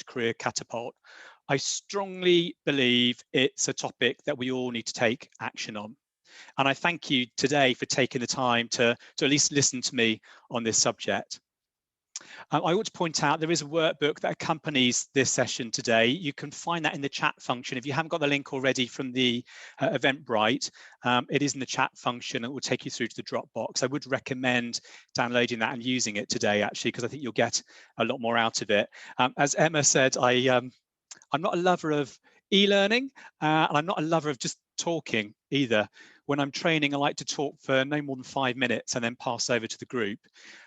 Career Catapult. I strongly believe it's a topic that we all need to take action on. And I thank you today for taking the time to at least listen to me on this subject. I ought to point out there is a workbook that accompanies this session today. You can find that in the chat function. If you haven't got the link already from the Eventbrite, it is in the chat function. It will take you through to the Dropbox. I would recommend downloading that and using it today, actually, because I think you'll get a lot more out of it. As Emma said, I'm not a lover of e-learning, and I'm not a lover of just talking either. When I'm training, I like to talk for no more than 5 minutes and then pass over to the group.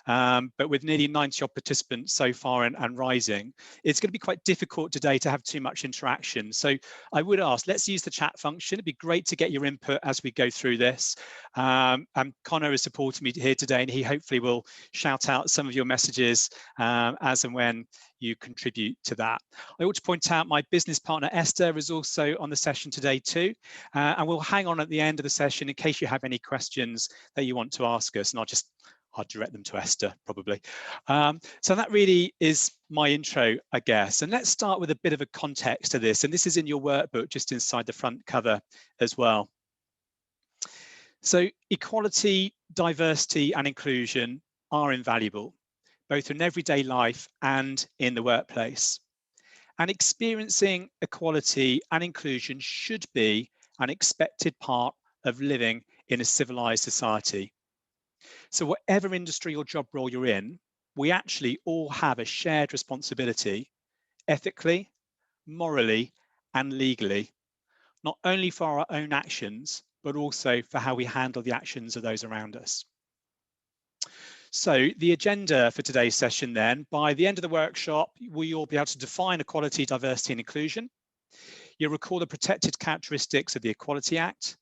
But with nearly 90 odd participants so far and rising, it's going to be quite difficult today to have too much interaction. So I would ask, let's use the chat function. It'd be great to get your input as we go through this. And Connor is supporting me here today, and he hopefully will shout out some of your messages as and when you contribute to that. I ought to point out my business partner Esther is also on the session today too, and we'll hang on at the end of the session in case you have any questions that you want to ask us, and I'll direct them to Esther probably. So that really is my intro, I guess. And let's start with a bit of a context to this, and this is in your workbook just inside the front cover as well. So equality, diversity and inclusion are invaluable, both in everyday life and in the workplace. And experiencing equality and inclusion should be an expected part of living in a civilized society. So whatever industry or job role you're in, we actually all have a shared responsibility, ethically, morally, and legally, not only for our own actions, but also for how we handle the actions of those around us. So the agenda for today's session then, by the end of the workshop, we will be able to define equality, diversity and inclusion. You'll recall the protected characteristics of the Equality Act.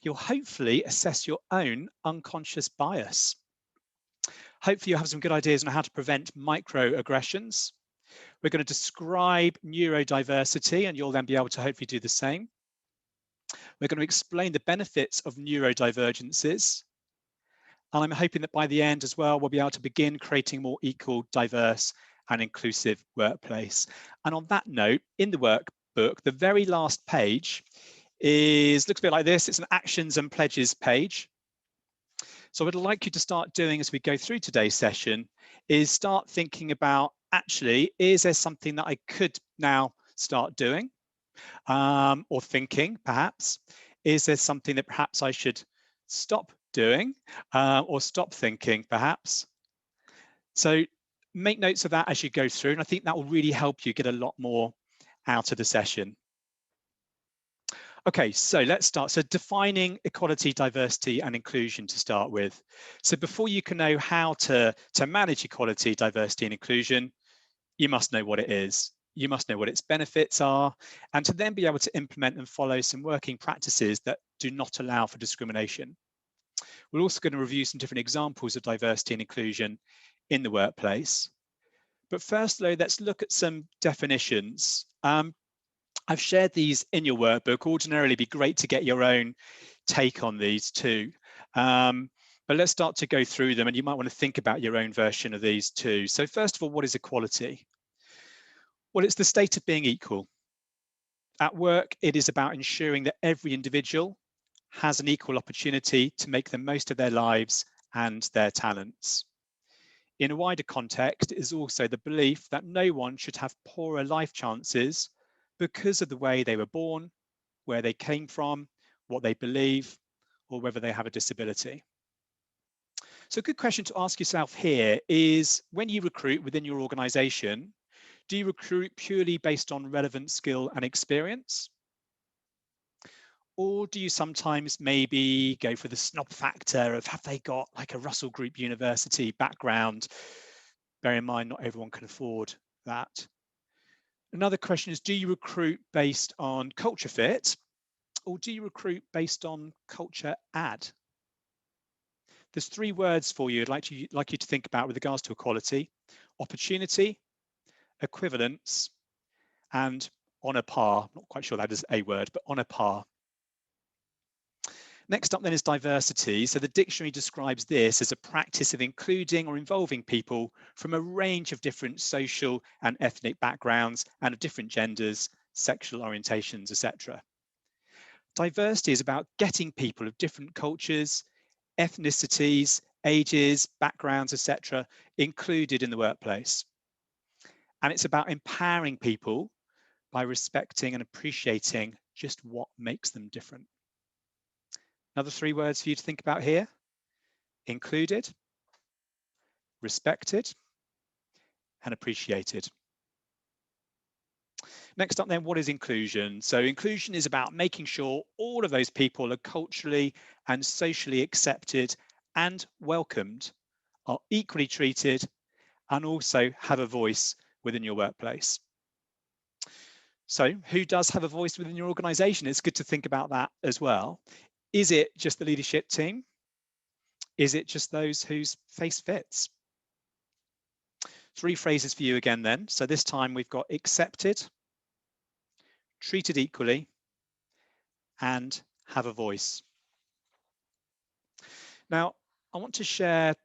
You'll hopefully assess your own unconscious bias. Hopefully you'll have some good ideas on how to prevent microaggressions. We're going to describe neurodiversity, and you'll then be able to hopefully do the same. We're going to explain the benefits of neurodivergences. And I'm hoping that by the end as well, we'll be able to begin creating a more equal, diverse and inclusive workplace. And on that note, in the workbook, the very last page looks a bit like this. It's an actions and pledges page. So what I'd like you to start doing as we go through today's session is start thinking about, actually, is there something that I could now start doing or thinking perhaps? Is there something that perhaps I should stop doing or stop thinking perhaps? So make notes of that as you go through, and I think that will really help you get a lot more out of the session. Okay, so let's start. So defining equality, diversity and inclusion to start with. So before you can know how to manage equality, diversity and inclusion, you must know what it is. You must know what its benefits are, and to then be able to implement and follow some working practices that do not allow for discrimination. We're also going to review some different examples of diversity and inclusion in the workplace. But first, though, let's look at some definitions. I've shared these in your workbook. Ordinarily, it'd be great to get your own take on these too. But let's start to go through them, and you might want to think about your own version of these too. So first of all, what is equality? Well, it's the state of being equal. At work, it is about ensuring that every individual has an equal opportunity to make the most of their lives and their talents. In a wider context, it is also the belief that no one should have poorer life chances because of the way they were born, where they came from, what they believe, or whether they have a disability. So a good question to ask yourself here is, when you recruit within your organization, do you recruit purely based on relevant skill and experience? Or do you sometimes maybe go for the snob factor of, have they got like a Russell Group University background? Bear in mind, not everyone can afford that. Another question is, do you recruit based on culture fit, or do you recruit based on culture add? There's 3 words for you I'd like you to think about with regards to equality: opportunity, equivalence, and on a par. I'm not quite sure that is a word, but on a par. Next up then is diversity. So the dictionary describes this as a practice of including or involving people from a range of different social and ethnic backgrounds and of different genders, sexual orientations, etc. Diversity is about getting people of different cultures, ethnicities, ages, backgrounds, etc., included in the workplace. And it's about empowering people by respecting and appreciating just what makes them different. Another 3 words for you to think about here: included, respected, and appreciated. Next up then, what is inclusion? So inclusion is about making sure all of those people are culturally and socially accepted and welcomed, are equally treated, and also have a voice within your workplace. So who does have a voice within your organization? It's good to think about that as well. Is it just the leadership team? Is it just those whose face fits? 3 phrases for you again then. So this time we've got accepted, treated equally, and have a voice. Now, I want to share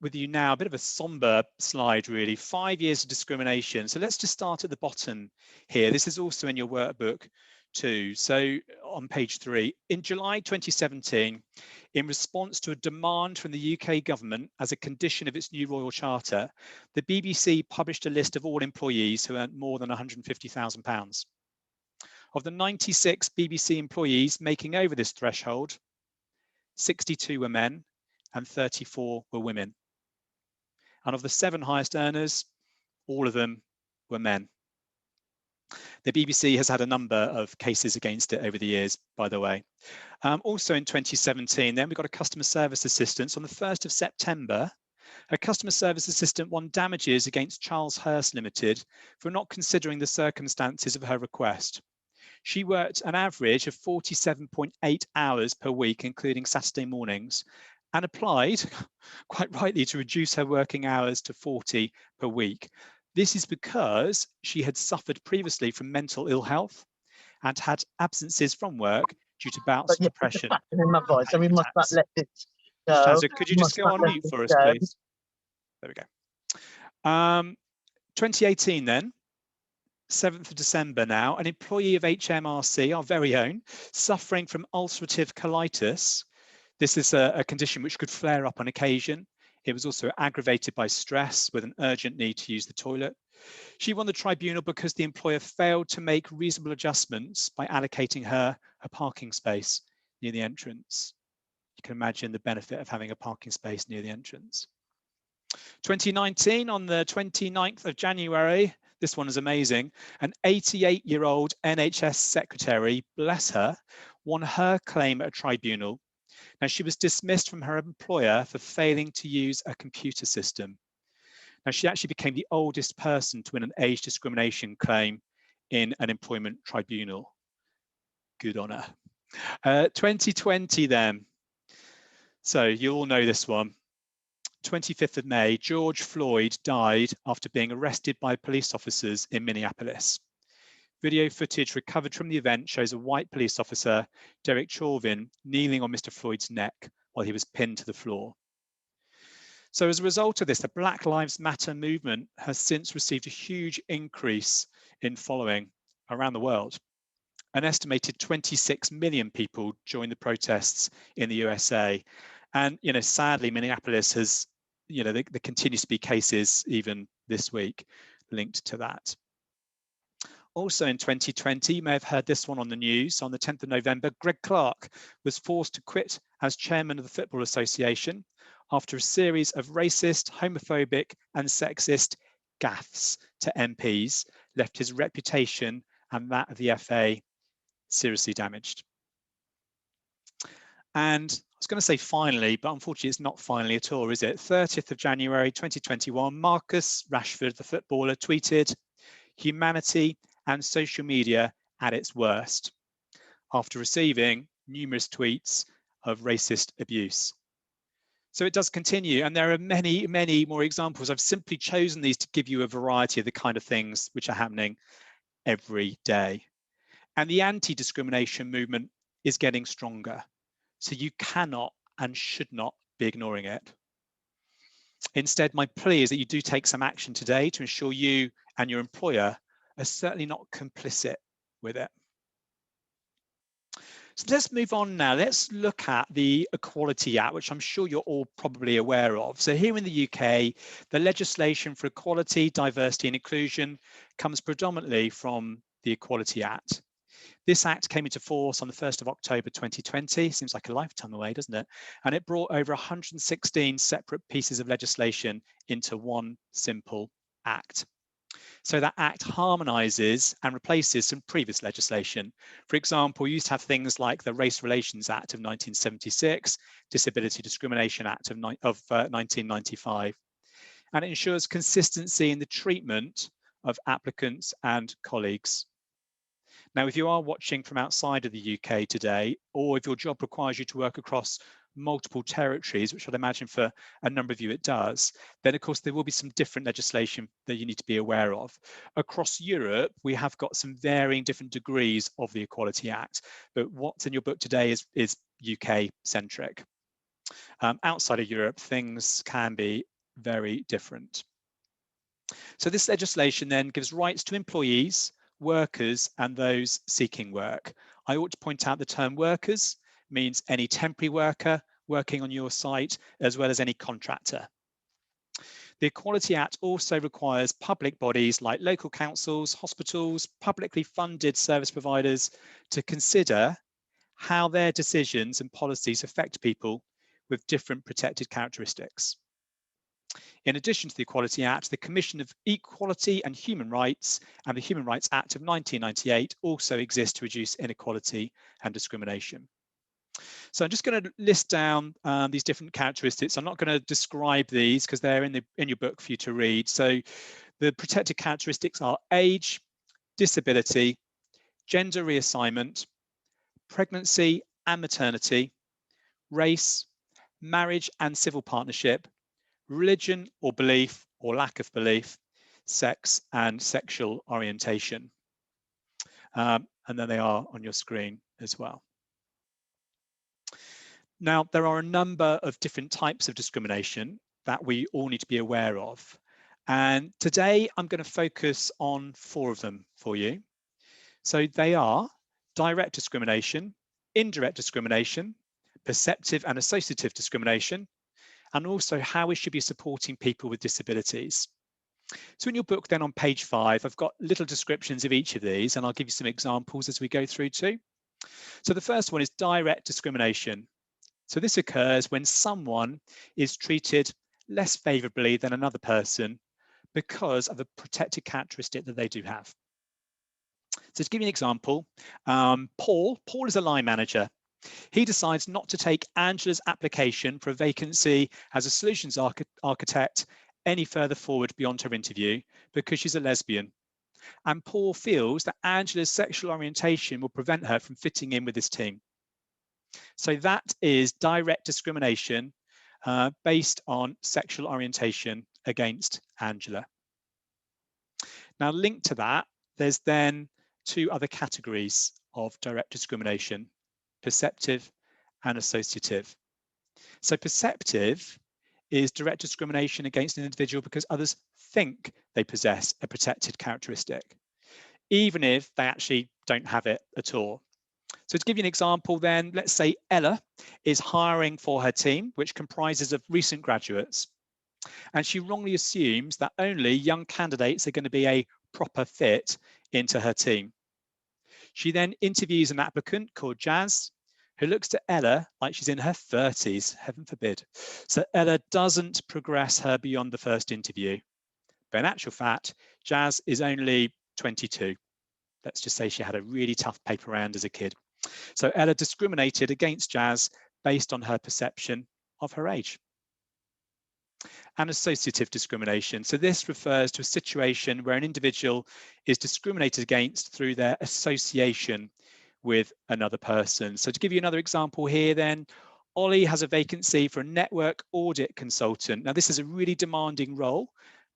with you now a bit of a somber slide, really. 5 years of discrimination. So let's just start at the bottom here. This is also in your workbook too. So on page 3, in July 2017, in response to a demand from the UK government as a condition of its new Royal Charter, the BBC published a list of all employees who earned more than £150,000. Of the 96 BBC employees making over this threshold, 62 were men and 34 were women. And of the 7 highest earners, all of them were men. The BBC has had a number of cases against it over the years, by the way. Also in 2017, then we got a customer service assistant. So on the 1st of September, a customer service assistant won damages against Charles Hurst Limited for not considering the circumstances of her request. She worked an average of 47.8 hours per week, including Saturday mornings, and applied, quite rightly, to reduce her working hours to 40 per week. This is because she had suffered previously from mental ill health and had absences from work due to bouts of depression. In my voice, so we must not let this go. Shazza, could you just go on mute for us, please? There we go. 2018 then, 7th of December now, an employee of HMRC, our very own, suffering from ulcerative colitis. This is a condition which could flare up on occasion. It was also aggravated by stress with an urgent need to use the toilet. She won the tribunal because the employer failed to make reasonable adjustments by allocating her a parking space near the entrance. You can imagine the benefit of having a parking space near the entrance. 2019, on the 29th of January, this one is amazing, an 88-year-old NHS secretary, bless her, won her claim at a tribunal. Now, she was dismissed from her employer for failing to use a computer system. Now, she actually became the oldest person to win an age discrimination claim in an employment tribunal. Good on her. 2020 then. So you all know this one. 25th of May, George Floyd died after being arrested by police officers in Minneapolis. Video footage recovered from the event shows a white police officer, Derek Chauvin, kneeling on Mr. Floyd's neck while he was pinned to the floor. So as a result of this, the Black Lives Matter movement has since received a huge increase in following around the world. An estimated 26 million people joined the protests in the USA. And, sadly, Minneapolis has, there continues to be cases even this week linked to that. Also in 2020, you may have heard this one on the news. On the 10th of November, Greg Clark was forced to quit as chairman of the Football Association after a series of racist, homophobic, and sexist gaffes to MPs left his reputation and that of the FA seriously damaged. And I was going to say finally, but unfortunately it's not finally at all, is it? 30th of January 2021, Marcus Rashford, the footballer, tweeted, "Humanity and social media at its worst," after receiving numerous tweets of racist abuse. So it does continue, and there are many, many more examples. I've simply chosen these to give you a variety of the kind of things which are happening every day. And the anti-discrimination movement is getting stronger. So you cannot and should not be ignoring it. Instead, my plea is that you do take some action today to ensure you and your employer are certainly not complicit with it. So let's move on now. Let's look at the Equality Act, which I'm sure you're all probably aware of. So here in the UK, the legislation for equality, diversity and inclusion comes predominantly from the Equality Act. This act came into force on the 1st of October 2020, seems like a lifetime away, doesn't it? And it brought over 116 separate pieces of legislation into one simple act. So that act harmonises and replaces some previous legislation. For example, we used to have things like the Race Relations Act of 1976, Disability Discrimination Act of 1995, and it ensures consistency in the treatment of applicants and colleagues. Now, if you are watching from outside of the UK today, or if your job requires you to work across multiple territories, which I'd imagine for a number of you it does, then of course there will be some different legislation that you need to be aware of. Across Europe, we have got some varying different degrees of the Equality Act, but what's in your book today is UK centric. Outside of Europe, things can be very different. So this legislation then gives rights to employees, workers and those seeking work. I ought to point out the term workers means any temporary worker working on your site, as well as any contractor. The Equality Act also requires public bodies like local councils, hospitals, publicly funded service providers to consider how their decisions and policies affect people with different protected characteristics. In addition to the Equality Act, the Commission of Equality and Human Rights and the Human Rights Act of 1998 also exist to reduce inequality and discrimination. So I'm just going to list down these different characteristics. I'm not going to describe these because they're in your book for you to read. So the protected characteristics are age, disability, gender reassignment, pregnancy and maternity, race, marriage and civil partnership, religion or belief or lack of belief, sex and sexual orientation. And then they are on your screen as well. Now, there are a number of different types of discrimination that we all need to be aware of. And today I'm going to focus on 4 of them for you. So they are direct discrimination, indirect discrimination, perceptive and associative discrimination, and also how we should be supporting people with disabilities. So in your book then on page 5, I've got little descriptions of each of these, and I'll give you some examples as we go through too. So the first one is direct discrimination. So this occurs when someone is treated less favourably than another person because of a protected characteristic that they do have. So to give you an example, Paul is a line manager. He decides not to take Angela's application for a vacancy as a solutions architect any further forward beyond her interview because she's a lesbian. And Paul feels that Angela's sexual orientation will prevent her from fitting in with this team. So that is direct discrimination based on sexual orientation against Angela. Now, linked to that, there's then 2 other categories of direct discrimination, perceptive and associative. So perceptive is direct discrimination against an individual because others think they possess a protected characteristic, even if they actually don't have it at all. So to give you an example then, let's say Ella is hiring for her team, which comprises of recent graduates, and she wrongly assumes that only young candidates are going to be a proper fit into her team. She then interviews an applicant called Jazz, who looks to Ella like she's in her 30s, heaven forbid. So Ella doesn't progress her beyond the first interview. But in actual fact, Jazz is only 22. Let's just say she had a really tough paper round as a kid. So Ella discriminated against Jazz based on her perception of her age. And associative discrimination. So this refers to a situation where an individual is discriminated against through their association with another person. So to give you another example here then, Ollie has a vacancy for a network audit consultant. Now this is a really demanding role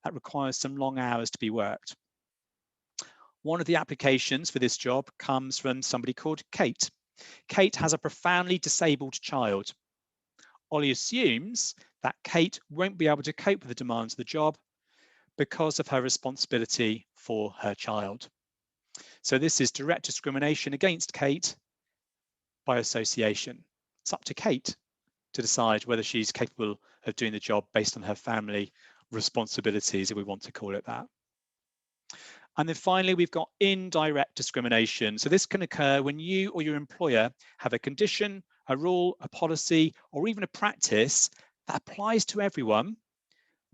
that requires some long hours to be worked. One of the applications for this job comes from somebody called Kate. Kate has a profoundly disabled child. Ollie assumes that Kate won't be able to cope with the demands of the job because of her responsibility for her child. So this is direct discrimination against Kate by association. It's up to Kate to decide whether she's capable of doing the job based on her family responsibilities, if we want to call it that. And then finally, we've got indirect discrimination. So this can occur when you or your employer have a condition, a rule, a policy, or even a practice that applies to everyone,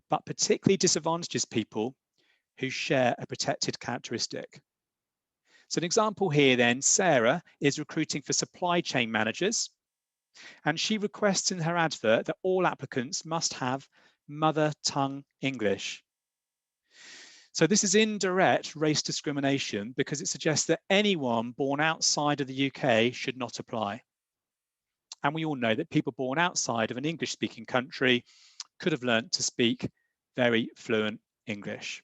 but particularly disadvantages people who share a protected characteristic. So an example here then, Sarah is recruiting for supply chain managers, and she requests in her advert that all applicants must have mother tongue English. So this is indirect race discrimination because it suggests that anyone born outside of the UK should not apply. And we all know that people born outside of an English-speaking country could have learnt to speak very fluent English.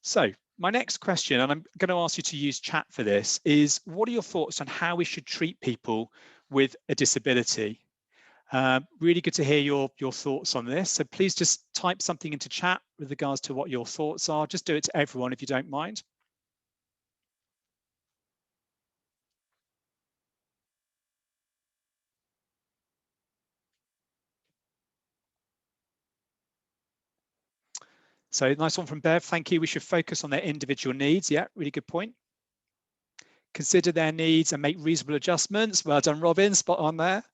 So my next question, and I'm going to ask you to use chat for this, is what are your thoughts on how we should treat people with a disability? Really good to hear your thoughts on this. So please just type something into chat with regards to what your thoughts are. Just do it to everyone if you don't mind. So nice one from Bev, thank you. We should focus on their individual needs. Yeah, really good point. Consider their needs and make reasonable adjustments. Well done, Robin, spot on there.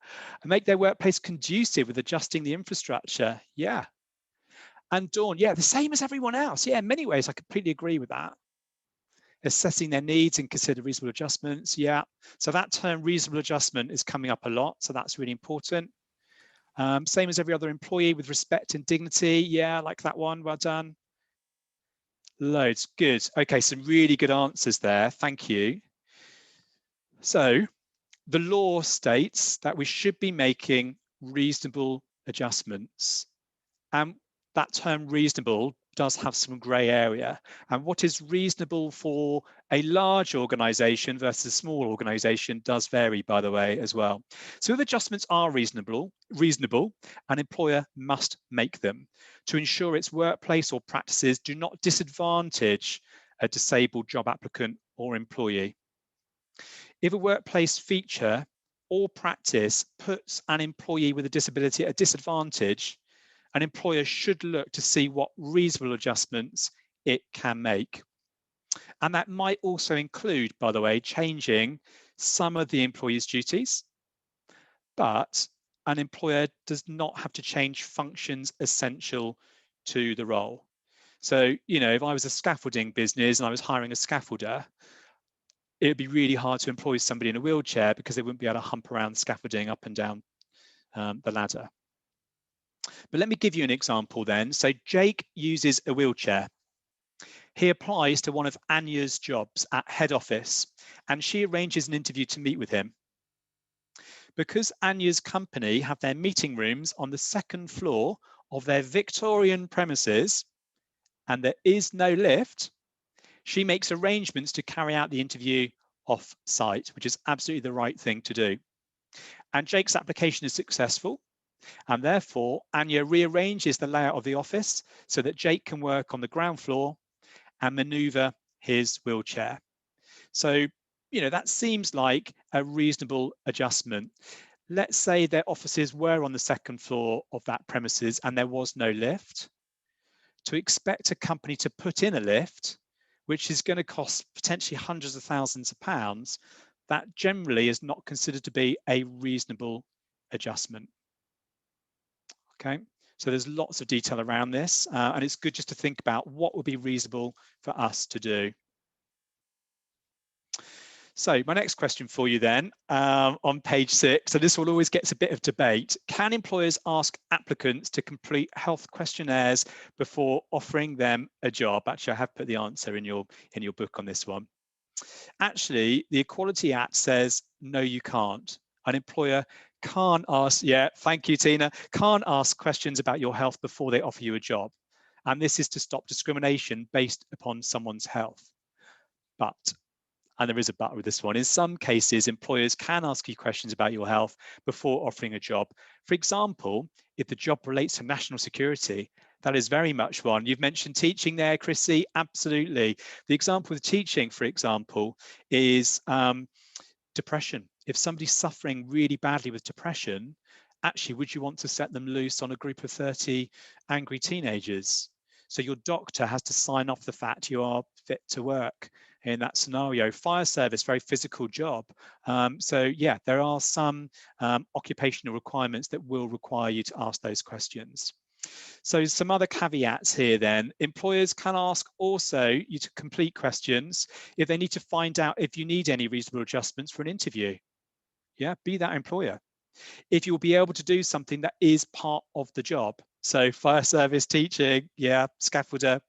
And make their workplace conducive with adjusting the infrastructure. Yeah. And Dawn, yeah, the same as everyone else. Yeah, in many ways, I completely agree with that. Assessing their needs and consider reasonable adjustments. Yeah, so that term reasonable adjustment is coming up a lot. So that's really important. Same as every other employee with respect and dignity. Yeah, I like that one. Well done. Loads. Good. Okay, some really good answers there. Thank you. So the law states that we should be making reasonable adjustments. And that term reasonable does have some grey area. And what is reasonable for a large organisation versus a small organisation does vary, by the way, as well. So if adjustments are reasonable, an employer must make them to ensure its workplace or practices do not disadvantage a disabled job applicant or employee. If a workplace feature or practice puts an employee with a disability at a disadvantage, an employer should look to see what reasonable adjustments it can make. And that might also include, by the way, changing some of the employee's duties, but an employer does not have to change functions essential to the role. So, you know, if I was a scaffolding business and I was hiring a scaffolder, it would be really hard to employ somebody in a wheelchair because they wouldn't be able to hump around scaffolding up and down the ladder. But let me give you an example then. So Jake uses a wheelchair. He applies to one of Anya's jobs at head office, and she arranges an interview to meet with him. Because Anya's company have their meeting rooms on the second floor of their Victorian premises, and there is no lift, she makes arrangements to carry out the interview off-site, which is absolutely the right thing to do. And Jake's application is successful, and therefore Anya rearranges the layout of the office so that Jake can work on the ground floor and maneuver his wheelchair. So, you know, that seems like a reasonable adjustment. Let's say their offices were on the second floor of that premises and there was no lift. To expect a company to put in a lift, which is going to cost potentially hundreds of thousands of pounds, that generally is not considered to be a reasonable adjustment. Okay, so there's lots of detail around this, and it's good just to think about what would be reasonable for us to do. So my next question for you then, on page 6, so this one always gets a bit of debate. Can employers ask applicants to complete health questionnaires before offering them a job? Actually, I have put the answer in your book on this one. Actually, the Equality Act says, no, you can't. An employer can't ask, yeah, thank you, Tina, can't ask questions about your health before they offer you a job. And this is to stop discrimination based upon someone's health. But and there is a but with this one. In some cases, employers can ask you questions about your health before offering a job. For example, if the job relates to national security, that is very much one. You've mentioned teaching there, Chrissy. Absolutely. The example with teaching, for example, is depression. If somebody's suffering really badly with depression, actually, would you want to set them loose on a group of 30 angry teenagers? So your doctor has to sign off the fact you are fit to work in that scenario. Fire service, very physical job. So yeah, there are some occupational requirements that will require you to ask those questions. So some other caveats here then. Employers can ask also you to complete questions if they need to find out if you need any reasonable adjustments for an interview. Yeah, be that employer. If you'll be able to do something that is part of the job. So fire service, teaching, yeah, scaffolder.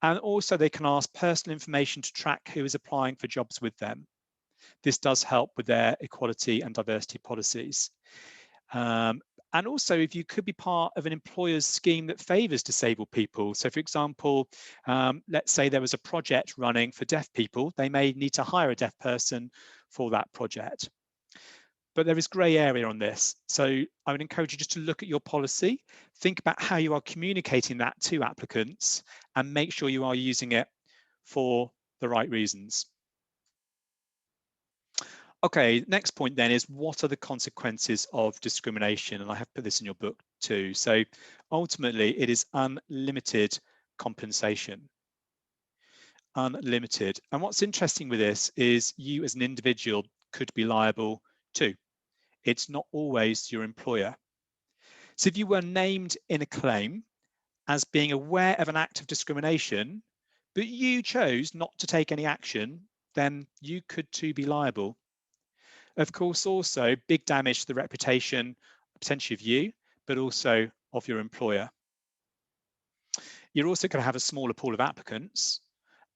And also they can ask personal information to track who is applying for jobs with them. This does help with their equality and diversity policies. And also, if you could be part of an employer's scheme that favours disabled people. So for example, let's say there was a project running for deaf people, they may need to hire a deaf person for that project. But there is grey area on this. So I would encourage you just to look at your policy, think about how you are communicating that to applicants, and make sure you are using it for the right reasons. Okay, next point then is what are the consequences of discrimination? And I have put this in your book too. So ultimately, it is unlimited compensation. Unlimited. And what's interesting with this is you as an individual could be liable too. It's not always your employer. So if you were named in a claim as being aware of an act of discrimination, but you chose not to take any action, then you could too be liable. Of course, also big damage to the reputation, potentially of you, but also of your employer. You're also going to have a smaller pool of applicants,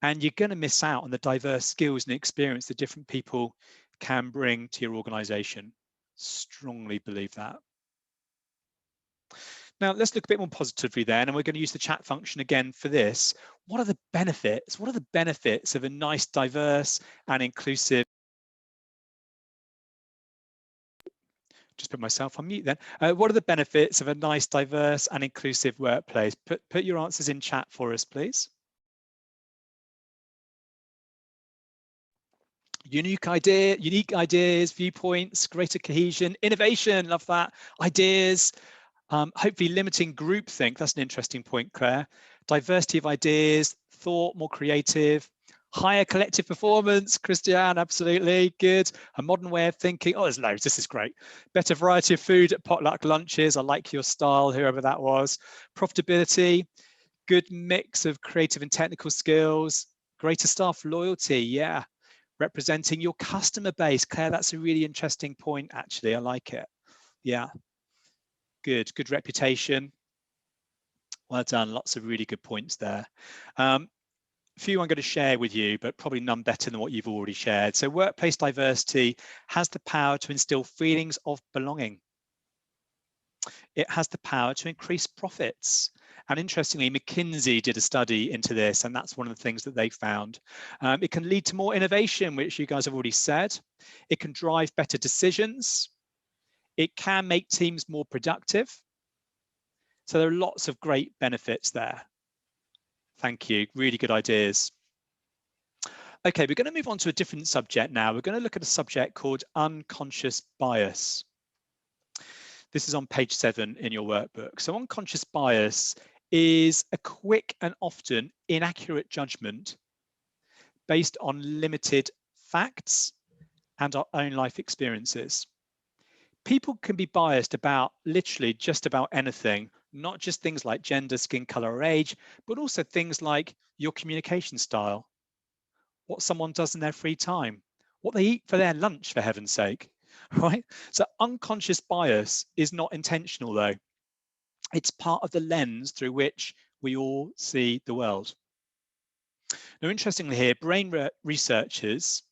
and you're going to miss out on the diverse skills and experience that different people can bring to your organization. Strongly believe that. Now, let's look a bit more positively then, and we're going to use the chat function again for this. What are the benefits? What are the benefits of a nice, diverse and inclusive? Just put myself on mute then. What are the benefits of a nice, diverse and inclusive workplace? Put your answers in chat for us, please. Unique ideas, viewpoints, greater cohesion, innovation, love that, ideas, hopefully limiting groupthink, that's an interesting point, Claire. Diversity of ideas, thought, more creative, higher collective performance, Christiane, absolutely, good. A modern way of thinking, oh, there's loads, this is great. Better variety of food at potluck lunches, I like your style, whoever that was. Profitability, good mix of creative and technical skills, greater staff loyalty, yeah. Representing your customer base, Claire, that's a really interesting point, actually, I like it, yeah. Good reputation. Well done, lots of really good points there. Few I'm going to share with you, but probably none better than what you've already shared. So workplace diversity has the power to instill feelings of belonging. It has the power to increase profits. And interestingly, McKinsey did a study into this, and that's one of the things that they found. It can lead to more innovation, which you guys have already said. It can drive better decisions. It can make teams more productive. So there are lots of great benefits there. Thank you, really good ideas. Okay, we're going to move on to a different subject now. We're going to look at a subject called unconscious bias. This is on page 7 in your workbook. So unconscious bias is a quick and often inaccurate judgment based on limited facts and our own life experiences. People can be biased about literally just about anything, not just things like gender, skin color, or age, but also things like your communication style, what someone does in their free time, what they eat for their lunch, for heaven's sake, right? So unconscious bias is not intentional though. It's part of the lens through which we all see the world. Now, interestingly here, brain researchers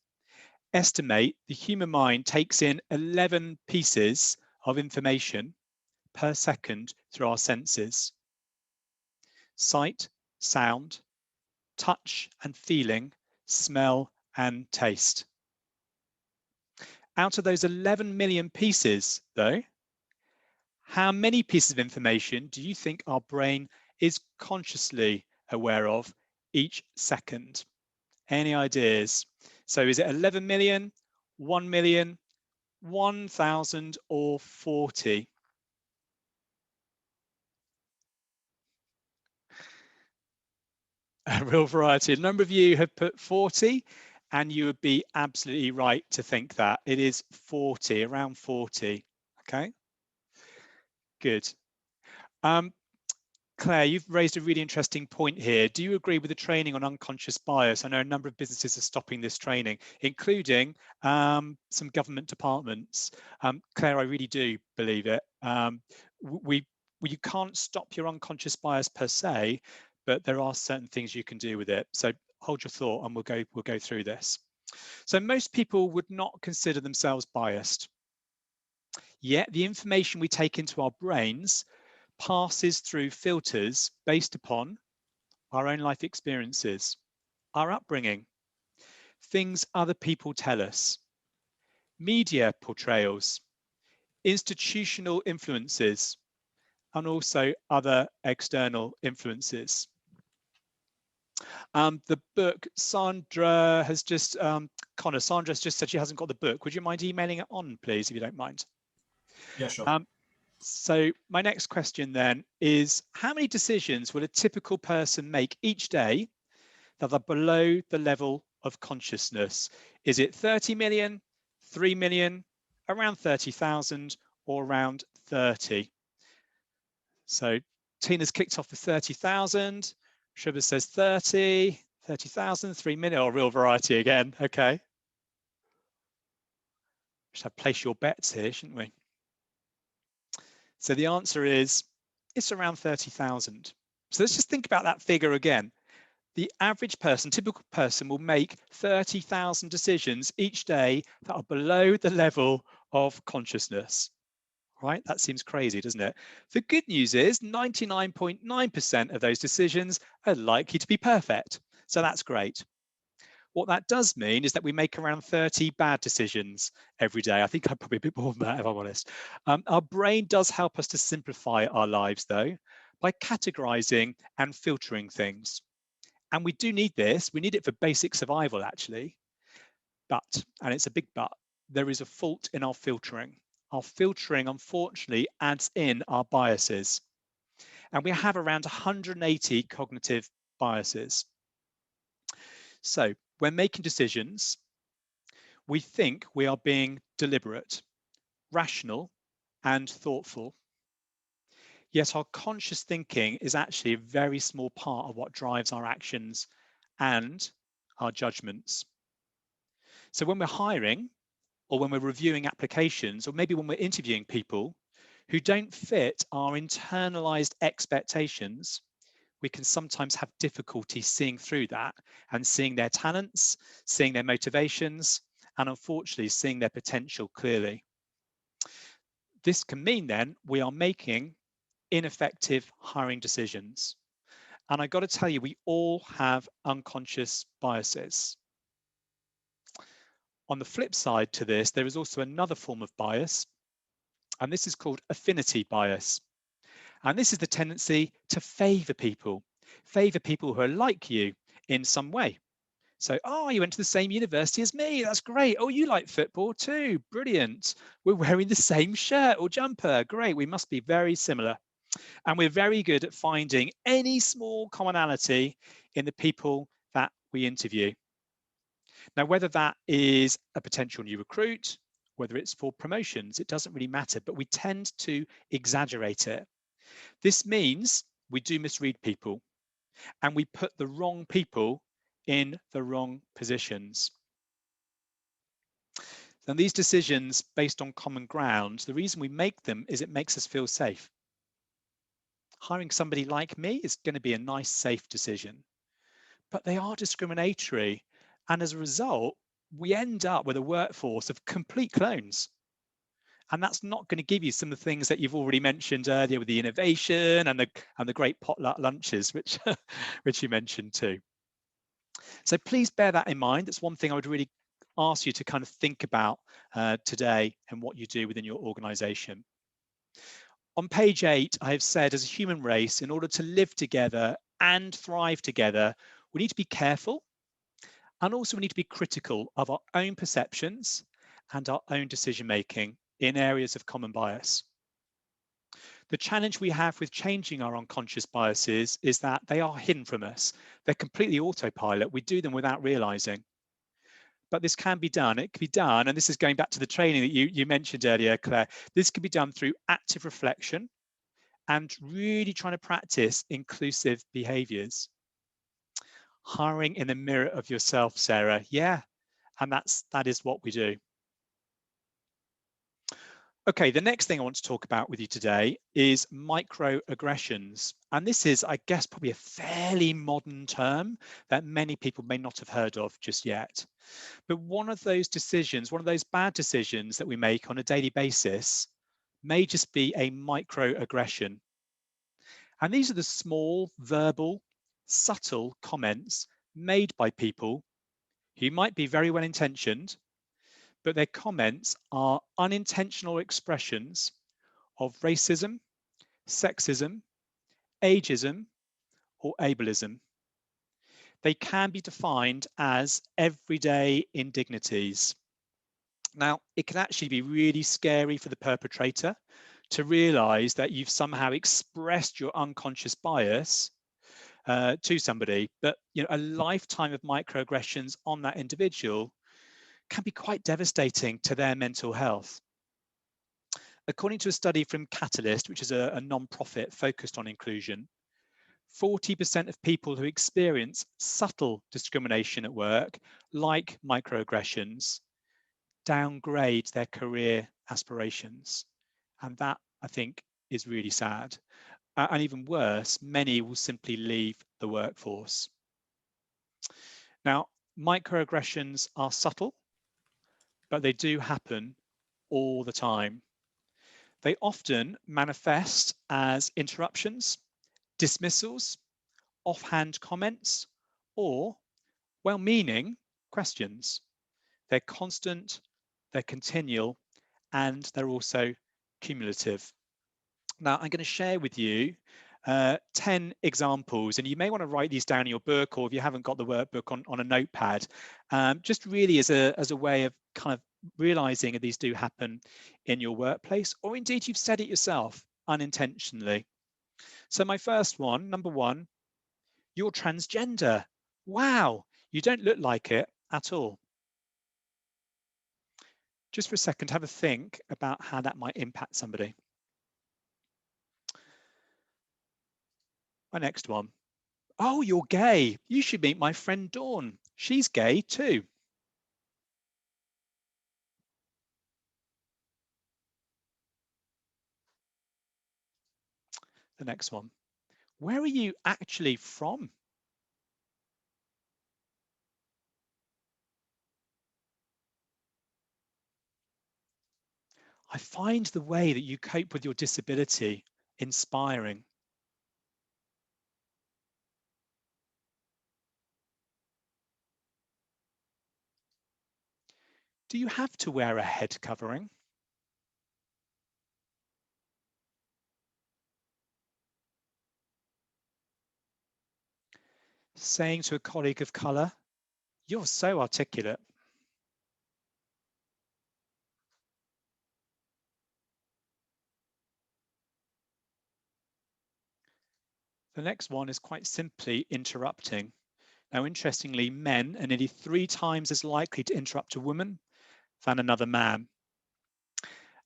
estimate the human mind takes in 11 pieces of information per second through our senses. Sight, sound, touch and feeling, smell and taste. Out of those 11 million pieces, though, how many pieces of information do you think our brain is consciously aware of each second? Any ideas? So is it 11 million, 1 million, 1,000 or 40? A real variety. A number of you have put 40, and you would be absolutely right to think that. It is 40, around 40. Okay, good. Claire, you've raised a really interesting point here. Do you agree with the training on unconscious bias? I know a number of businesses are stopping this training, including some government departments. Claire, I really do believe it. You can't stop your unconscious bias per se, but there are certain things you can do with it. So hold your thought, and we'll go through this. So most people would not consider themselves biased. Yet the information we take into our brains passes through filters based upon our own life experiences, our upbringing, things other people tell us, media portrayals, institutional influences, and also other external influences. The book, Sandra has just, Connor, Sandra has just said she hasn't got the book. Would you mind emailing it on, please, if you don't mind? Yeah, sure. So my next question then is, how many decisions will a typical person make each day that are below the level of consciousness? Is it 30 million, 3 million, around 30,000, or around 30? So Tina's kicked off the 30,000. Shubha says 30, 30,000, 3 million, or real variety again. Okay. Should have place your bets here, shouldn't we? So the answer is, it's around 30,000. So let's just think about that figure again. The average person, typical person, will make 30,000 decisions each day that are below the level of consciousness. Right? That seems crazy, doesn't it? The good news is 99.9% of those decisions are likely to be perfect. So that's great. What that does mean is that we make around 30 bad decisions every day. I think I'm probably a bit more than that, if I'm honest. Our brain does help us to simplify our lives, though, by categorizing and filtering things. And we do need this. We need it for basic survival, actually. But, and it's a big but, there is a fault in our filtering. Our filtering, unfortunately, adds in our biases. And we have around 180 cognitive biases. So when making decisions, we think we are being deliberate, rational, and thoughtful. Yet our conscious thinking is actually a very small part of what drives our actions and our judgments. So when we're hiring, or when we're reviewing applications, or maybe when we're interviewing people who don't fit our internalized expectations, we can sometimes have difficulty seeing through that and seeing their talents, seeing their motivations, and unfortunately seeing their potential clearly. This can mean then we are making ineffective hiring decisions. And I got to tell you, we all have unconscious biases. On the flip side to this, there is also another form of bias, and this is called affinity bias. And this is the tendency to favor people who are like you in some way. So, oh, you went to the same university as me. That's great. Oh, you like football too. Brilliant. We're wearing the same shirt or jumper. Great. We must be very similar. And we're very good at finding any small commonality in the people that we interview. Now, whether that is a potential new recruit, whether it's for promotions, it doesn't really matter, but we tend to exaggerate it. This means we do misread people, and we put the wrong people in the wrong positions. And these decisions based on common ground, the reason we make them is it makes us feel safe. Hiring somebody like me is going to be a nice, safe decision, but they are discriminatory. And as a result, we end up with a workforce of complete clones. And that's not going to give you some of the things that you've already mentioned earlier with the innovation and the great potluck lunches, which you mentioned too. So please bear that in mind. That's one thing I would really ask you to kind of think about today and what you do within your organization. On page 8, I have said as a human race, in order to live together and thrive together, we need to be careful, and also we need to be critical of our own perceptions and our own decision making in areas of common bias. The challenge we have with changing our unconscious biases is that they are hidden from us. They're completely autopilot. We do them without realizing. But this can be done. It can be done, and this is going back to the training that you mentioned earlier, Claire. This can be done through active reflection and really trying to practice inclusive behaviors. Hiring in the mirror of yourself, Sarah. Yeah, and that is what we do. Okay, the next thing I want to talk about with you today is microaggressions. And this is, I guess, probably a fairly modern term that many people may not have heard of just yet. But one of those decisions, one of those bad decisions that we make on a daily basis may just be a microaggression. And these are the small, verbal, subtle comments made by people who might be very well intentioned, but their comments are unintentional expressions of racism, sexism, ageism, or ableism. They can be defined as everyday indignities. Now, it can actually be really scary for the perpetrator to realize that you've somehow expressed your unconscious bias to somebody, but a lifetime of microaggressions on that individual can be quite devastating to their mental health. According to a study from Catalyst, which is a non-profit focused on inclusion, 40% of people who experience subtle discrimination at work, like microaggressions, downgrade their career aspirations. And that, I think, is really sad. And even worse, many will simply leave the workforce. Now, microaggressions are subtle, but they do happen all the time. They often manifest as interruptions, dismissals, offhand comments, or well-meaning questions. They're constant, they're continual, and they're also cumulative. Now, I'm going to share with you 10 examples, and you may want to write these down in your book, or if you haven't got the workbook on a notepad, just really as a way of kind of realizing that these do happen in your workplace, or indeed you've said it yourself unintentionally. So my first one, number 1, you're transgender. Wow, you don't look like it at all. Just for a second, have a think about how that might impact somebody. My next one. Oh, you're gay. You should meet my friend Dawn. She's gay too. The next one. Where are you actually from? I find the way that you cope with your disability inspiring. Do you have to wear a head covering? Saying to a colleague of colour, you're so articulate. The next one is quite simply interrupting. Now, interestingly, men are nearly 3 times as likely to interrupt a woman than another man.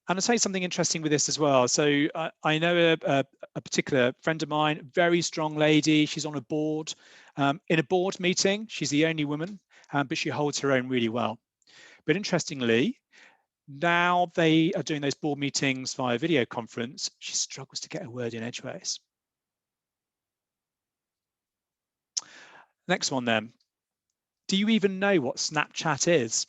And I'll tell you something interesting with this as well. So I know a particular friend of mine, very strong lady. She's on a board. In a board meeting, she's the only woman, but she holds her own really well. But interestingly, now they are doing those board meetings via video conference, she struggles to get a word in edgeways. Next one then. Do you even know what Snapchat is?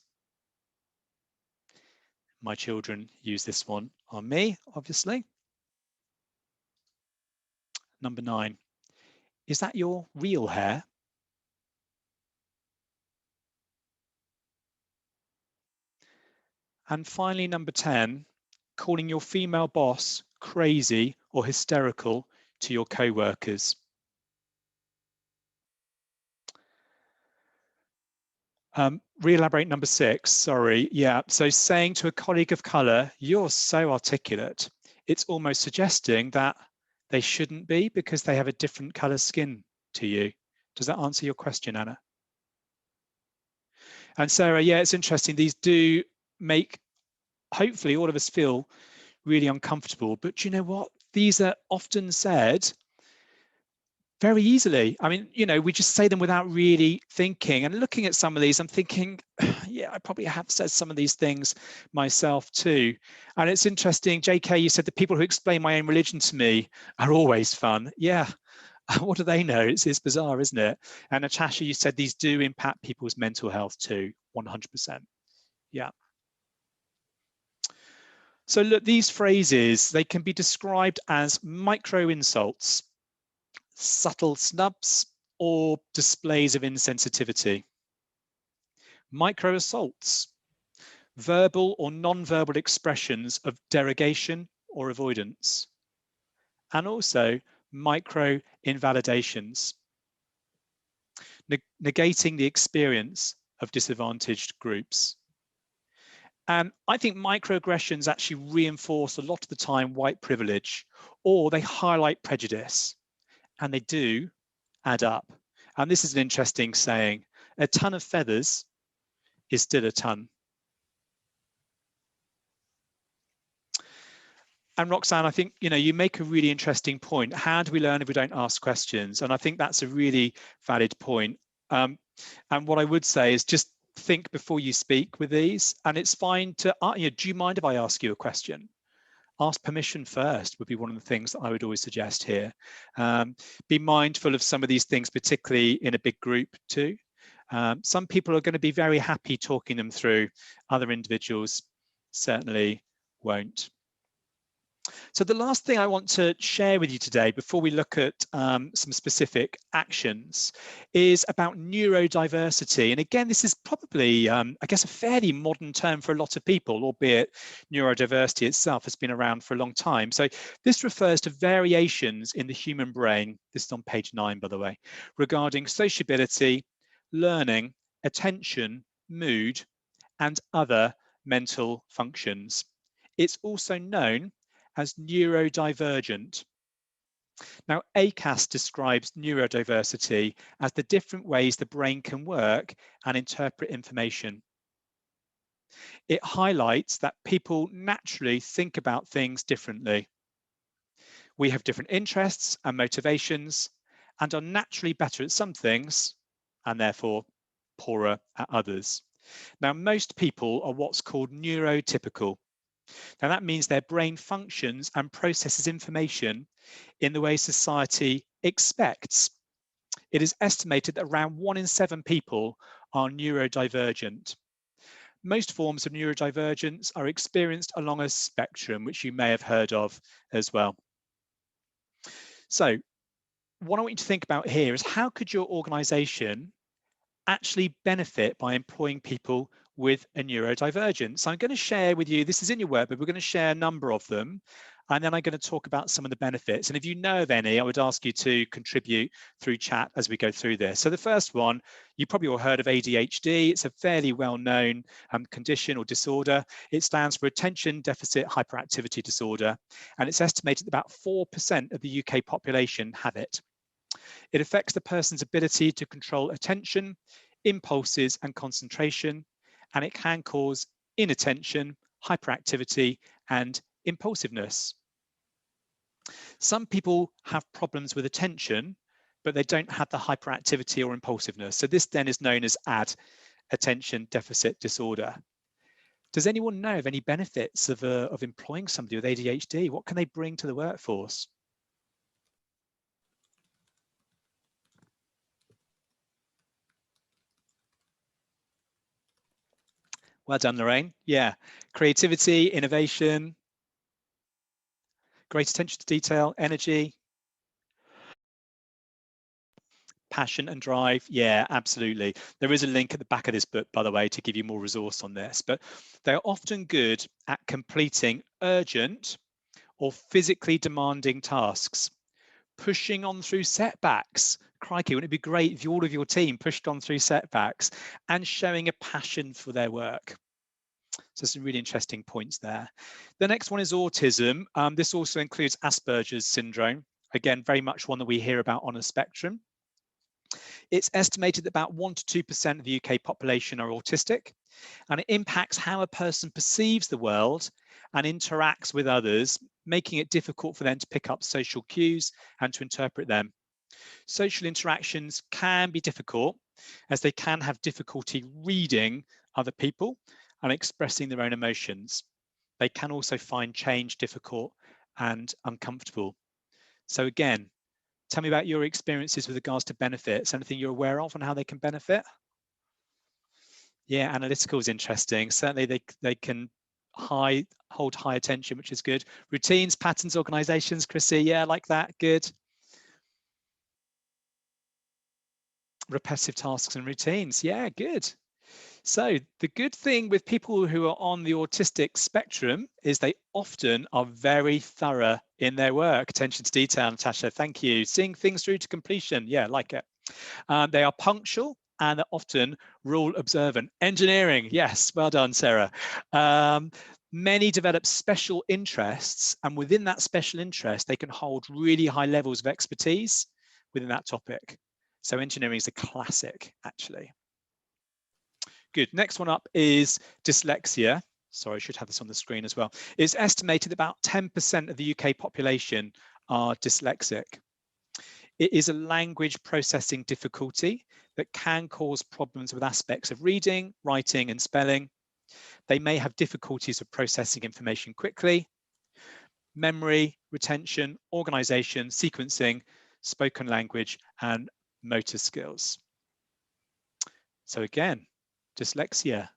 My children use this one on me, obviously. Number 9. Is that your real hair? And finally, number 10, calling your female boss crazy or hysterical to your co-workers. Re-elaborate number 6, sorry. Yeah, so saying to a colleague of colour, you're so articulate, it's almost suggesting that they shouldn't be because they have a different colour skin to you. Does that answer your question, Anna? And Sarah, yeah, it's interesting. These do make, hopefully, all of us feel really uncomfortable. But you know what? These are often said very easily. I mean, you know, we just say them without really thinking. And looking at some of these, I'm thinking, yeah, I probably have said some of these things myself too. And it's interesting, JK, you said the people who explain my own religion to me are always fun. Yeah, what do they know? It's bizarre, isn't it? And Natasha, you said these do impact people's mental health too, 100%. Yeah. So look, these phrases, they can be described as micro insults, subtle snubs, or displays of insensitivity. Micro assaults, verbal or non-verbal expressions of derogation or avoidance. And also micro invalidations, negating the experience of disadvantaged groups. And I think microaggressions actually reinforce a lot of the time white privilege, or they highlight prejudice, and they do add up. And this is an interesting saying, a ton of feathers is still a ton. And Roxanne, I think, you know, you make a really interesting point. How do we learn if we don't ask questions? And I think that's a really valid point. And what I would say is just think before you speak with these. And it's fine to, you know, do you mind if I ask you a question? Ask permission first would be one of the things that I would always suggest here. Be mindful of some of these things, particularly in a big group too. Some people are going to be very happy talking them through. Other individuals certainly won't. So the last thing I want to share with you today, before we look at some specific actions, is about neurodiversity. And again, this is probably, I guess, a fairly modern term for a lot of people, albeit neurodiversity itself has been around for a long time. So this refers to variations in the human brain, this is on page 9, by the way, regarding sociability, learning, attention, mood, and other mental functions. It's also known as neurodivergent. Now, ACAS describes neurodiversity as the different ways the brain can work and interpret information. It highlights that people naturally think about things differently. We have different interests and motivations and are naturally better at some things and therefore poorer at others. Now, most people are what's called neurotypical. Now that means their brain functions and processes information in the way society expects. It is estimated that around 1 in 7 people are neurodivergent. Most forms of neurodivergence are experienced along a spectrum, which you may have heard of as well. So what I want you to think about here is how could your organization actually benefit by employing people with a neurodivergence? So I'm going to share with you, this is in your work, but we're going to share a number of them. And then I'm going to talk about some of the benefits. And if you know of any, I would ask you to contribute through chat as we go through this. So the first one, you probably all heard of ADHD. It's a fairly well-known condition or disorder. It stands for Attention Deficit Hyperactivity Disorder. And it's estimated that about 4% of the UK population have it. It affects the person's ability to control attention, impulses, and concentration, and it can cause inattention, hyperactivity, and impulsiveness. Some people have problems with attention, but they don't have the hyperactivity or impulsiveness. So this then is known as ADD, Attention Deficit Disorder. Does anyone know of any benefits of employing somebody with ADHD? What can they bring to the workforce? Well done, Lorraine. Yeah, creativity, innovation, great attention to detail, energy. Passion and drive, yeah, absolutely. There is a link at the back of this book, by the way, to give you more resource on this, but they're often good at completing urgent or physically demanding tasks, pushing on through setbacks. Crikey, wouldn't it be great if all of your team pushed on through setbacks, and showing a passion for their work. So some really interesting points there. The next one is autism. This also includes Asperger's syndrome. Again, very much one that we hear about on a spectrum. It's estimated that about 1 to 2% of the UK population are autistic, and it impacts how a person perceives the world and interacts with others, making it difficult for them to pick up social cues and to interpret them. Social interactions can be difficult, as they can have difficulty reading other people and expressing their own emotions. They can also find change difficult and uncomfortable. So again, tell me about your experiences with regards to benefits, anything you're aware of and how they can benefit? Yeah, analytical is interesting. Certainly they can hold high attention, which is good. Routines, patterns, organizations, Chrissy, yeah, like that, good. Repetitive tasks and routines, yeah, good. So the good thing with people who are on the autistic spectrum is they often are very thorough in their work. Attention to detail, Natasha, thank you. Seeing things through to completion, yeah, like it. They are punctual and they're often rule observant. Engineering, yes, well done, Sarah. Many develop special interests, and within that special interest, they can hold really high levels of expertise within that topic. So engineering is a classic, actually. Good. Next one up is dyslexia. Sorry, I should have this on the screen as well. It's estimated that about 10% of the UK population are dyslexic. It is a language processing difficulty that can cause problems with aspects of reading, writing, and spelling. They may have difficulties with processing information quickly, memory, retention, organization, sequencing, spoken language, and motor skills. So again, dyslexia.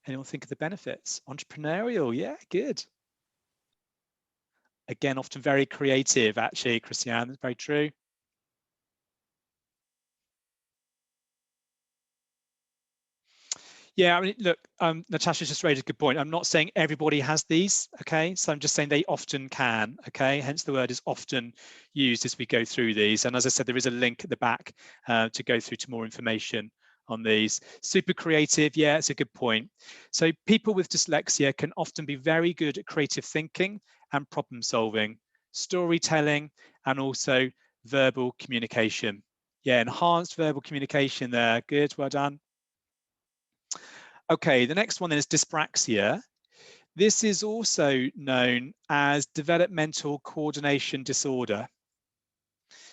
Anyone think of the benefits? Entrepreneurial, yeah, good. Again, often very creative, actually, Christiane, very true. Yeah, I mean, look, Natasha just raised a good point. I'm not saying everybody has these, okay? So I'm just saying they often can, okay? Hence the word is often used as we go through these. And as I said, there is a link at the back to go through to more information on these. Super creative, yeah, it's a good point. So people with dyslexia can often be very good at creative thinking and problem solving, storytelling, and also verbal communication. Yeah, enhanced verbal communication there. Good, well done. Okay, the next one then is dyspraxia. This is also known as developmental coordination disorder.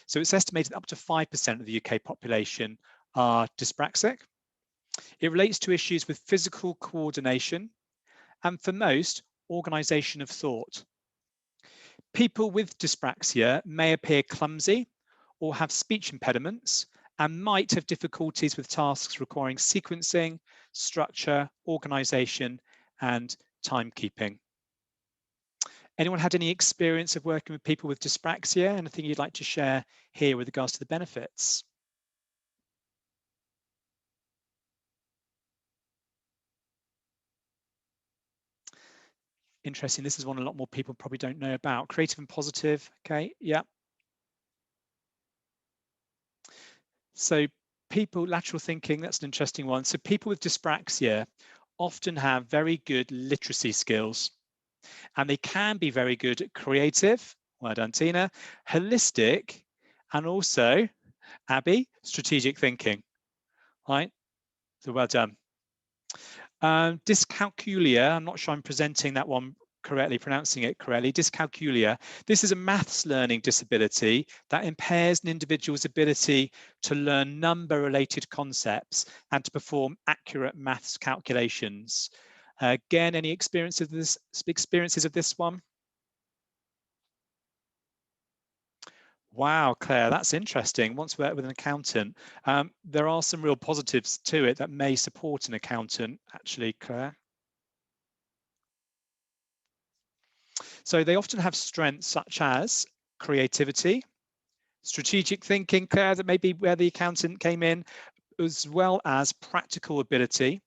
So it's estimated up to 5% of the UK population are dyspraxic. It relates to issues with physical coordination and, for most, organisation of thought. People with dyspraxia may appear clumsy or have speech impediments and might have difficulties with tasks requiring sequencing, structure, organisation, and timekeeping. Anyone had any experience of working with people with dyspraxia? Anything you'd like to share here with regards to the benefits? Interesting. This is one a lot more people probably don't know about. Creative and positive. Okay, yeah. So people, lateral thinking, that's an interesting one. So people with dyspraxia often have very good literacy skills, and they can be very good at creative, well done, Tina, holistic, and also, Abby, strategic thinking, right? So well done. Dyscalculia, I'm not sure I'm presenting that one correctly, pronouncing it correctly. Dyscalculia, this is a maths learning disability that impairs an individual's ability to learn number-related concepts and to perform accurate maths calculations. Again, any experiences of this one? Wow, Claire, that's interesting. Once worked with an accountant. There are some real positives to it that may support an accountant, actually, Claire. So they often have strengths such as creativity, Strategic thinking, Claire, that may be where the accountant came in, as well as practical ability,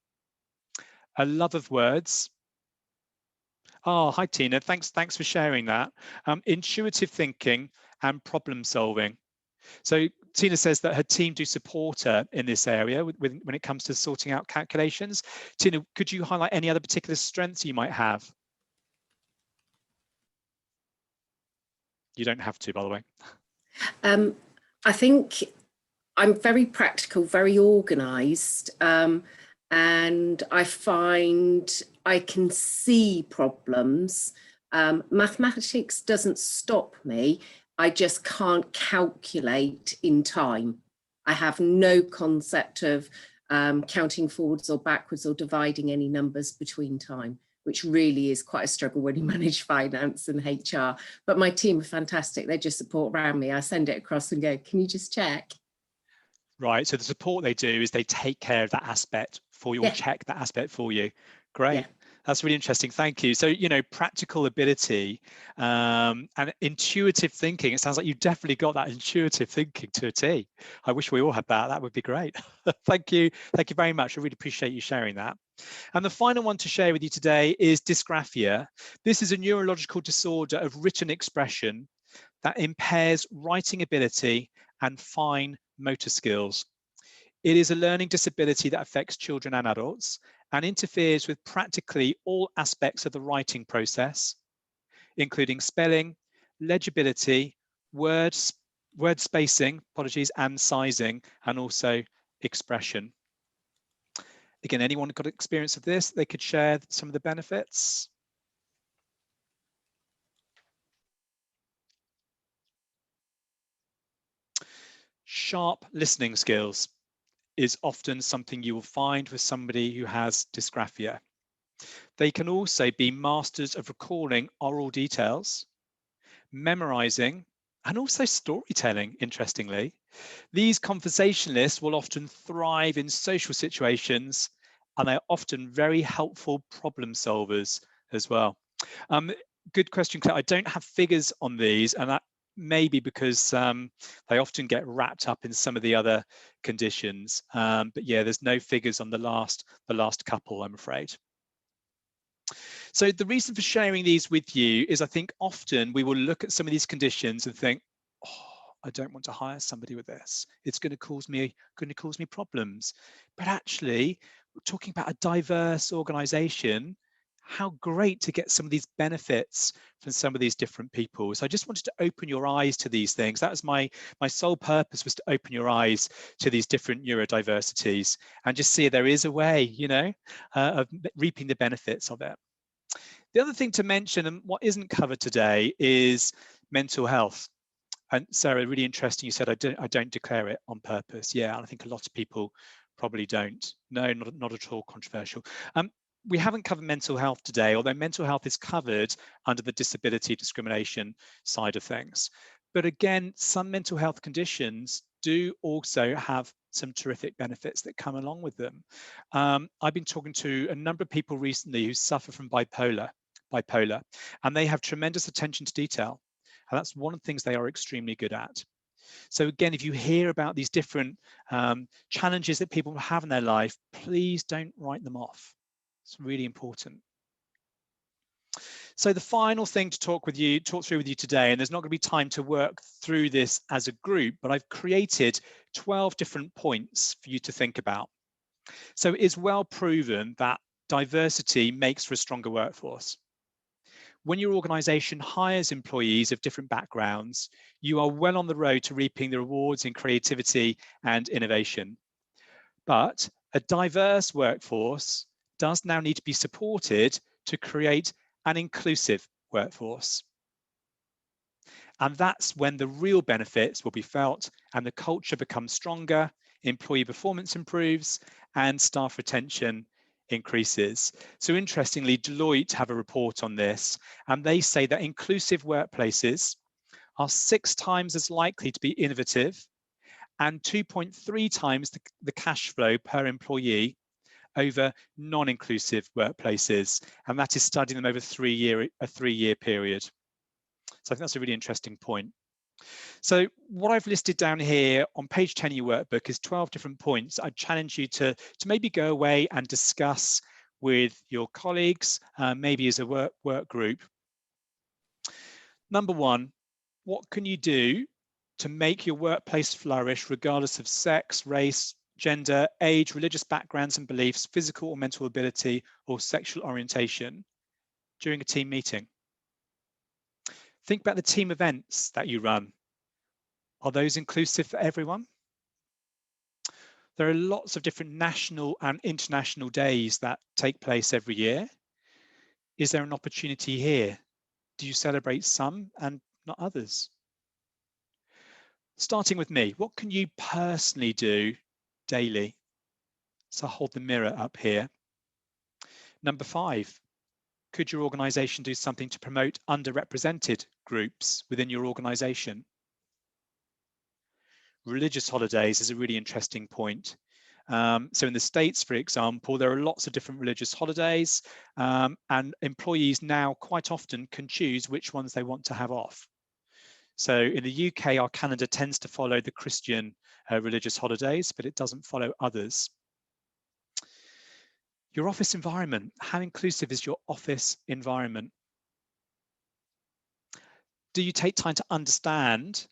a love of words. Oh, hi, Tina. Thanks for sharing that. Intuitive thinking and problem solving. So Tina says that her team do support her in this area when it comes to sorting out calculations. Tina, could you highlight any other particular strengths you might have? You don't have to, by the way. I think I'm very practical, very organised, and I find I can see problems. Mathematics doesn't stop me. I just can't calculate in time. I have no concept of counting forwards or backwards or dividing any numbers between time, which really is quite a struggle when you manage finance and HR. But my team are fantastic. They just support around me. I send it across and go, can you just check? Right, so the support they do is they take care of that aspect for you, or check that aspect for you. Great. Yeah. That's really interesting. Thank you. So, you know, practical ability and intuitive thinking. It sounds like you've definitely got that intuitive thinking to a T. I wish we all had that. That would be great. Thank you. Thank you very much. I really appreciate you sharing that. And the final one to share with you today is dysgraphia. This is a neurological disorder of written expression that impairs writing ability and fine motor skills. It is a learning disability that affects children and adults and interferes with practically all aspects of the writing process, including spelling, legibility, word spacing, and sizing, and also expression. Again, anyone got experience of this? They could share some of the benefits. Sharp listening skills is often something you will find with somebody who has dysgraphia. They can also be masters of recalling oral details, memorizing, and also storytelling, interestingly. These conversationalists will often thrive in social situations, and they're often very helpful problem solvers as well. Good question, Claire. I don't have figures on these, and that may be because they often get wrapped up in some of the other conditions. But yeah, there's no figures on the last couple, I'm afraid. So the reason for sharing these with you is I think often we will look at some of these conditions and think, oh, I don't want to hire somebody with this. It's going to cause me problems. But actually, we're talking about a diverse organization. How great to get some of these benefits from some of these different people. So I just wanted to open your eyes to these things. That was my sole purpose, was to open your eyes to these different neurodiversities and just see there is a way, you know, of reaping the benefits of it. The other thing to mention, and what isn't covered today, is mental health. And Sarah, really interesting, you said I don't declare it on purpose. Yeah, and I think a lot of people probably don't. No, not at all controversial. We haven't covered mental health today, although mental health is covered under the disability discrimination side of things. But again, some mental health conditions do also have some terrific benefits that come along with them. I've been talking to a number of people recently who suffer from bipolar, and they have tremendous attention to detail. And that's one of the things they are extremely good at. So again, if you hear about these different challenges that people have in their life, please don't write them off. It's really important. So the final thing to talk through with you today, and there's not going to be time to work through this as a group, but I've created 12 different points for you to think about. So it is well proven that diversity makes for a stronger workforce. When your organization hires employees of different backgrounds, you are well on the road to reaping the rewards in creativity and innovation. But a diverse workforce does now need to be supported to create an inclusive workforce. And that's when the real benefits will be felt and the culture becomes stronger, employee performance improves, and staff retention increases. So interestingly, Deloitte have a report on this, and they say that inclusive workplaces are 6 times as likely to be innovative and 2.3 times the cash flow per employee over non-inclusive workplaces. And that is studying them over a 3-year period. So I think that's a really interesting point. So what I've listed down here on page 10 of your workbook is 12 different points. I challenge you to maybe go away and discuss with your colleagues, maybe as a work group. Number one, what can you do to make your workplace flourish regardless of sex, race, gender, age, religious backgrounds and beliefs, physical or mental ability, or sexual orientation during a team meeting? Think about the team events that you run. Are those inclusive for everyone? There are lots of different national and international days that take place every year. Is there an opportunity here? Do you celebrate some and not others? Starting with me, what can you personally do daily? So hold the mirror up here. Number 5, could your organisation do something to promote underrepresented groups within your organisation? Religious holidays is a really interesting point. So in the States, for example, there are lots of different religious holidays, and employees now quite often can choose which ones they want to have off. So in the UK, our calendar tends to follow the Christian religious holidays, but it doesn't follow others. Your office environment, how inclusive is your office environment? Do you take time to understand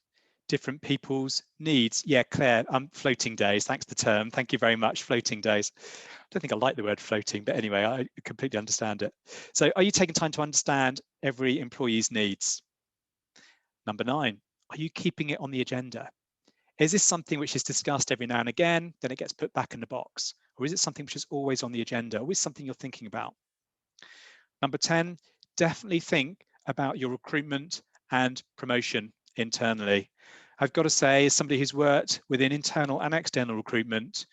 different people's needs? Yeah, Claire, floating days, thanks for the term. Thank you very much, floating days. I don't think I like the word floating, but anyway, I completely understand it. So are you taking time to understand every employee's needs? Number 9, are you keeping it on the agenda? Is this something which is discussed every now and again, then it gets put back in the box? Or is it something which is always on the agenda, always something you're thinking about? Number 10, definitely think about your recruitment and promotion internally. I've got to say, as somebody who's worked within internal and external recruitment,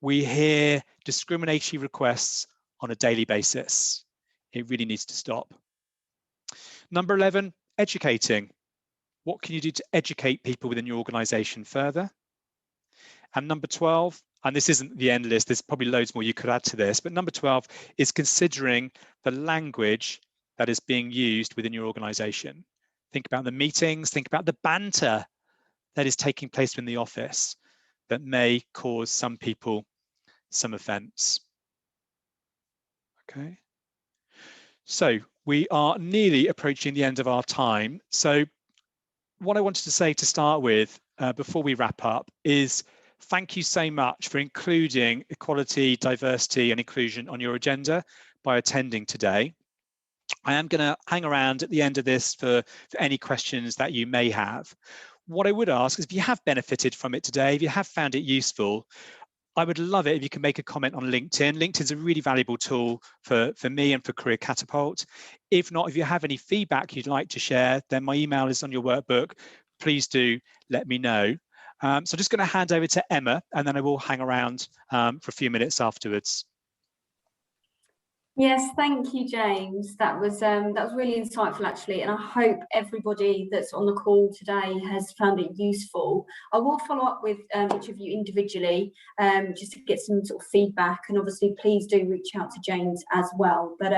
we hear discriminatory requests on a daily basis. It really needs to stop. Number 11, educating. What can you do to educate people within your organisation further? And number 12, and this isn't the end list, there's probably loads more you could add to this, but number 12 is considering the language that is being used within your organisation. Think about the meetings, think about the banter that is taking place in the office that may cause some people some offence. Okay. So we are nearly approaching the end of our time. So what I wanted to say to start with, before we wrap up, is thank you so much for including equality, diversity and inclusion on your agenda by attending today. I am going to hang around at the end of this for any questions that you may have. What I would ask is, if you have benefited from it today, if you have found it useful, I would love it if you can make a comment on LinkedIn. LinkedIn's a really valuable tool for me and for Career Catapult. If not, if you have any feedback you'd like to share, then my email is on your workbook. Please do let me know. So I'm just going to hand over to Emma, and then I will hang around for a few minutes afterwards. Yes, thank you, James. That was really insightful, actually, and I hope everybody that's on the call today has found it useful. I will follow up with each of you individually, just to get some sort of feedback, and obviously please do reach out to James as well. But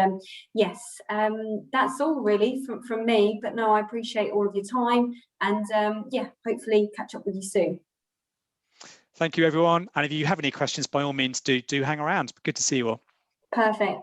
yes, that's all really from me. But no, I appreciate all of your time, and yeah, hopefully catch up with you soon. Thank you, everyone. And if you have any questions, by all means, do hang around. Good to see you all. Perfect.